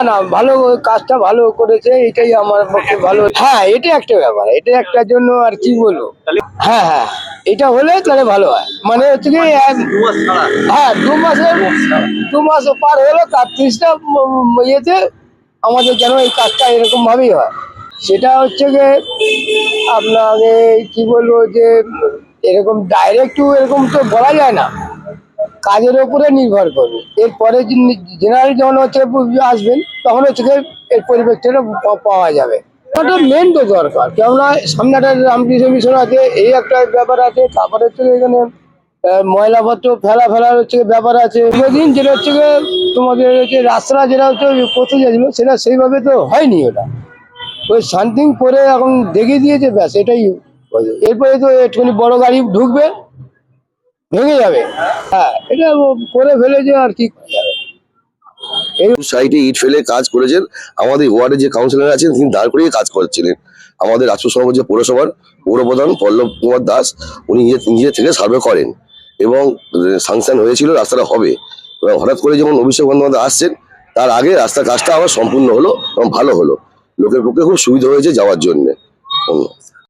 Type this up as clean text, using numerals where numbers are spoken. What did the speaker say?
না, ভালো কাজটা ভালো করেছে, এটাই আমার পক্ষে ভালো। হ্যাঁ, এটা একটা ব্যাপার, এটা একটার জন্য আর কি বলবো। হ্যাঁ হ্যাঁ, এটা হলে তাহলে ভালো হয়। মানে হচ্ছে কি হ্যাঁ, 2 মাস পার হলো, 31টা ইয়েতে আমাদের যেন এই কাজটা এরকম ভাবেই হয়। সেটা হচ্ছে গিয়ে আপনাকে কি বলবো যে এরকম ডাইরেক্ট এরকম তো বলা যায় না, কাজের উপরে নির্ভর করবে। এরপরে জেনারেল যখন হচ্ছে আসবেন, তখন হচ্ছে গিয়ে এর পরিপ্রেক্ষিতে পাওয়া যাবে। ওটা মেন তো দরকার, কেননা সামনে একটা রামকৃষ্ণ মিশন আছে, এই একটা ব্যাপার আছে। তারপরে হচ্ছে এখানে ময়লাপত্র ফেলার হচ্ছে ব্যাপার আছে। দিন যেটা হচ্ছে গিয়ে তোমাদের হচ্ছে রাস্তা যেটা হচ্ছে করতে চাইছিল, সেটা সেইভাবে তো হয়নি। ওটা ওই শান্তিং করে এখন দেখিয়ে দিয়েছে, ব্যাস এটাই। এরপরে তো একটুখানি বড় গাড়ি ঢুকবে, ভেঙে যাবে। হ্যাঁ, এটা করে ফেলেছে, আর কি করা যাবে। সাইডে ইট ফেলে কাজ করেছেন। আমাদের ওয়ার্ডে যে কাউন্সিলর আছেন তিনি দাঁড় করিয়ে কাজ করছিলেন। আমাদের রাজপুর সমাজ যে পৌরসভার পৌরপ্রধান পল্লব কুমার দাস, উনি নিজে থেকে সার্ভে করেন এবং সাংশন হয়েছিল রাস্তাটা হবে। এবং হঠাৎ করে যেমন অভিষেক বন্দ্যোপাধ্যায় আসছেন, তার আগে রাস্তার কাজটা আবার সম্পূর্ণ হলো এবং ভালো হলো। লোকের পক্ষে খুব সুবিধা হয়েছে যাওয়ার জন্য।